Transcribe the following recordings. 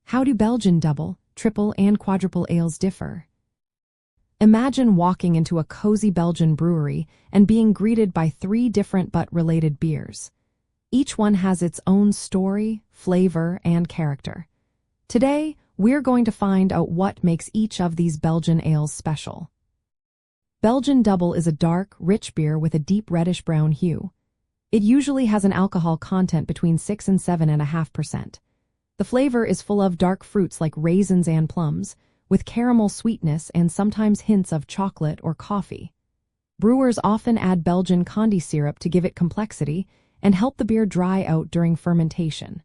How do Belgian double, triple, and quadruple ales differ? Imagine walking into a cozy Belgian brewery and being greeted by 3 different but related beers. Each one has its own story, flavor, and character. Today, we're going to find out what makes each of these Belgian ales special. Belgian Dubbel is a dark, rich beer with a deep reddish-brown hue. It usually has an alcohol content between 6 and 7.5%. The flavor is full of dark fruits like raisins and plums, with caramel sweetness and sometimes hints of chocolate or coffee. Brewers often add Belgian candy syrup to give it complexity and help the beer dry out during fermentation.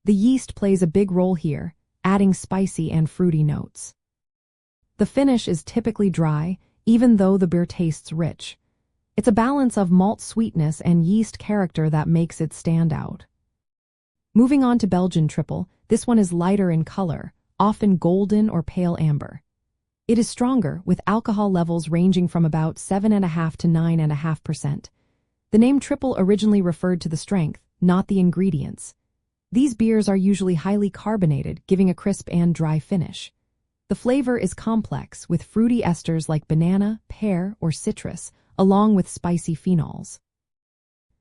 The yeast plays a big role here, adding spicy and fruity notes. The finish is typically dry, even though the beer tastes rich. It's a balance of malt sweetness and yeast character that makes it stand out. Moving on to Belgian Tripel, this one is lighter in color, often golden or pale amber. It is stronger, with alcohol levels ranging from about 7.5 to 9.5%. The name Tripel originally referred to the strength, not the ingredients. These beers are usually highly carbonated, giving a crisp and dry finish. The flavor is complex, with fruity esters like banana, pear, or citrus, along with spicy phenols.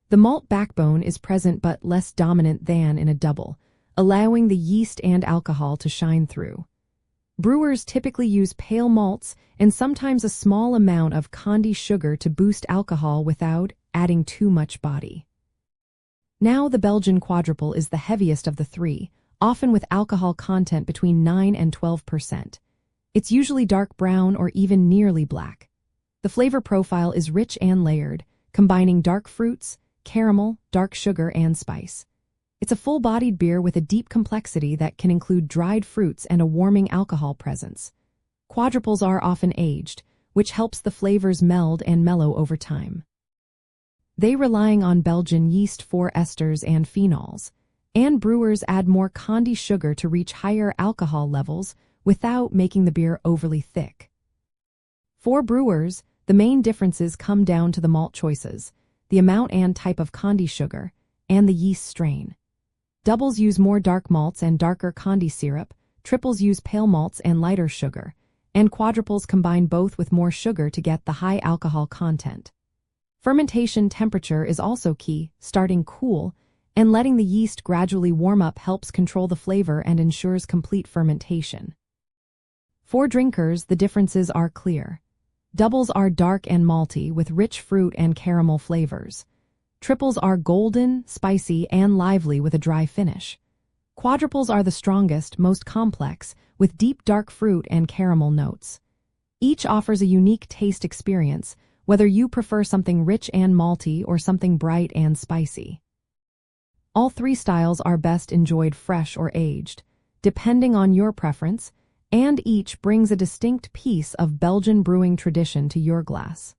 The malt backbone is present but less dominant than in a double, allowing the yeast and alcohol to shine through. Brewers typically use pale malts and sometimes a small amount of candy sugar to boost alcohol without adding too much body. Now the Belgian Quadrupel is the heaviest of the 3, often with alcohol content between 9 and 12%. It's usually dark brown or even nearly black. The flavor profile is rich and layered, combining dark fruits, caramel, dark sugar, and spice. It's a full-bodied beer with a deep complexity that can include dried fruits and a warming alcohol presence. Quadruples are often aged, which helps the flavors meld and mellow over time. They relying on Belgian yeast for esters and phenols, and brewers add more candy sugar to reach higher alcohol levels without making the beer overly thick. For brewers, the main differences come down to the malt choices, the amount and type of candy sugar, and the yeast strain. Doubles use more dark malts and darker candy syrup, triples use pale malts and lighter sugar, and quadruples combine both with more sugar to get the high alcohol content. Fermentation temperature is also key, starting cool, and letting the yeast gradually warm up helps control the flavor and ensures complete fermentation. For drinkers, the differences are clear. Doubles are dark and malty with rich fruit and caramel flavors. Triples are golden, spicy, and lively with a dry finish. Quadruples are the strongest, most complex, with deep dark fruit and caramel notes. Each offers a unique taste experience, whether you prefer something rich and malty or something bright and spicy. All 3 styles are best enjoyed fresh or aged, depending on your preference, and each brings a distinct piece of Belgian brewing tradition to your glass.